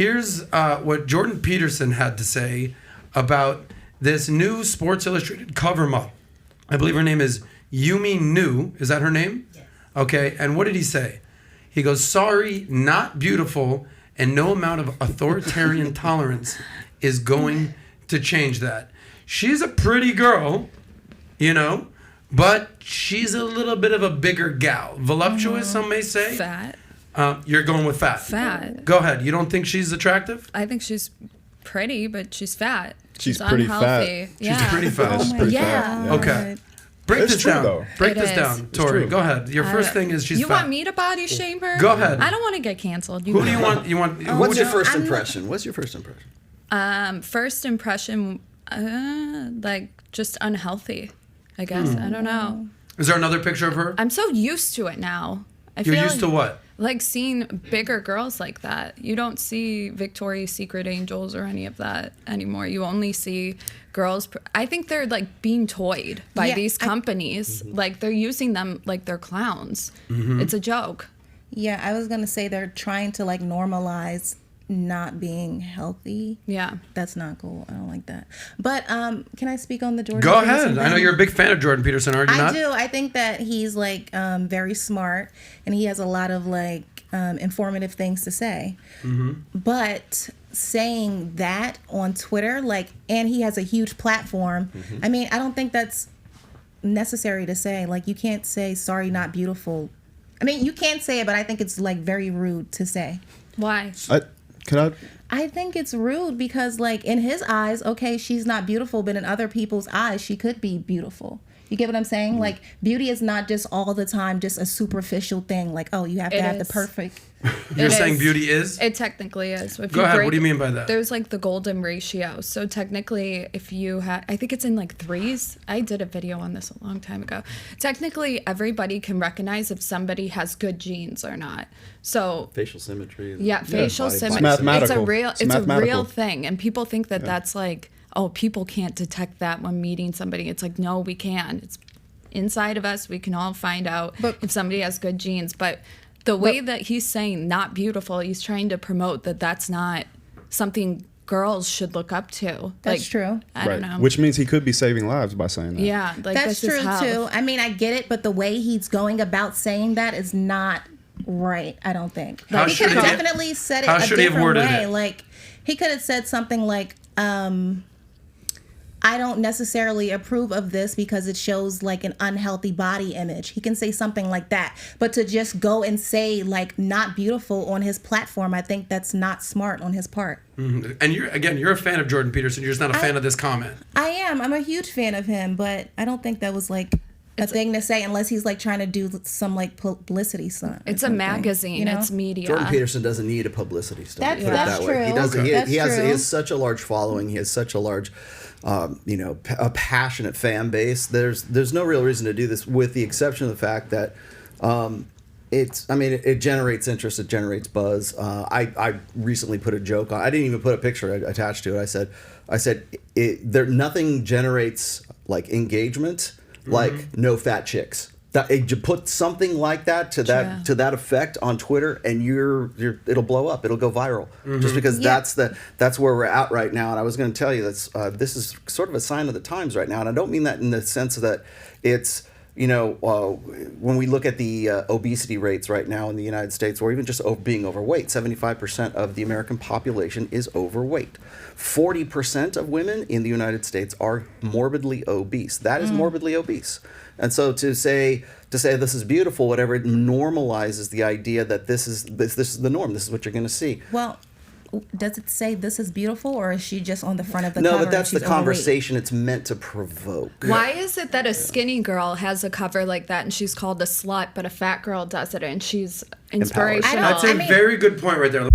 Here's what Jordan Peterson had to say about this new Sports Illustrated cover model. I believe her name is Yumi Nu. Is that her name? Yes. Okay, and what did he say? He goes, sorry, not beautiful, and no amount of authoritarian tolerance is going to change that. She's a pretty girl, you know, but she's a little bit of a bigger gal. Voluptuous, some may say. Fat. You're going with fat. Fat. Go ahead. You don't think she's attractive? I think she's pretty, but she's fat. She's pretty unhealthy. fat. Yeah. She's pretty fat. She's pretty Yeah. fat. Yeah. Okay. Break It's this true, down. though. Break It this is. down. Torrie, true. go ahead. Your first thing is she's you fat. want me to body shame her? Go ahead. I don't want to get canceled. Who do you want? You want? What's your who- first impression? What's your first impression? First impression, like just unhealthy, I guess. I don't know. Is there another picture of her? I'm so used to it now. You're used to what? Like seeing bigger girls like that. You don't see Victoria's Secret angels or any of that anymore. You only see girls. I think they're like being toyed by these companies. Like they're using them like they're clowns. It's a joke. Yeah, I was going to say they're trying to like normalize not being healthy. Yeah. That's not cool. I don't like that. But can I speak on the Jordan Go Peterson ahead. I know thing? you're a big fan of Jordan Peterson, are you not? I do. I think that he's like very smart and he has a lot of like informative things to say. But saying that on Twitter, like, and he has a huge platform. I mean, I don't think that's necessary to say. Like, you can't say sorry, not beautiful. I mean, you can say it, but I think it's like very rude to say. Why? I think it's rude because, like, in his eyes, okay, she's not beautiful, but in other people's eyes, she could be beautiful. You get what I'm saying? Like, beauty is not just all the time just a superficial thing. Like, oh, you have to have the perfect. You're It saying is. beauty is? It technically is. If Go you ahead. break- What do you mean by that? There's like the golden ratio. So technically, if you had, I think it's in like threes. I did a video on this a long time ago. Technically, everybody can recognize if somebody has good genes or not. So Facial symmetry. yeah, facial body symmetry. type. It's a mathematical. real. It's It's a real mathematical. thing, and people think that that's like, oh, people can't detect that when meeting somebody. It's like, no, we can. It's inside of us. We can all find out if somebody has good genes, but. The way that he's saying not beautiful, he's trying to promote that that's not something girls should look up to. That's true. I don't know. Which means he could be saving lives by saying that. Yeah, like That's this is true health. too. I mean, I get it, but the way he's going about saying that is not right. I don't think. How He should could have he- definitely said it how a should he have different worded way. it? Like he could have said something like, I don't necessarily approve of this because it shows like an unhealthy body image. He can say something like that. But to just go and say like not beautiful on his platform, I think that's not smart on his part. And you're a fan of Jordan Peterson. You're just not a fan of this comment. I am. I'm a huge fan of him, but I don't think that was like a thing to say unless he's like trying to do some like publicity stunt. It's a magazine. you know? It's media. Jordan Peterson doesn't need a publicity stunt. That's- Put it that's that way. He true. doesn't. That's He true. has such a large following. He has such a large, a passionate fan base. There's no real reason to do this, with the exception of the fact that it generates interest. It generates buzz. I recently put a joke on. I didn't even put a picture attached to it. I said nothing generates like engagement like no fat chicks. You put something like that to that effect on Twitter, and it'll blow up. It'll go viral, just because that's where we're at right now. And I was going to tell you this is sort of a sign of the times right now, and I don't mean that in the sense that it's when we look at the obesity rates right now in the United States, or even just being overweight, 75% of the American population is overweight. 40% of women in the United States are morbidly obese. That is morbidly obese. And so to say this is beautiful, whatever, it normalizes the idea that this is the norm. This is what you're going to see. Well, does it say this is beautiful, or is she just on the front of the cover? No, but that's and the she's overweight? conversation it's meant to provoke. Why is it that a skinny girl has a cover like that and she's called a slut, but a fat girl does it and she's inspirational? I don't- That's a I mean- very good point right there.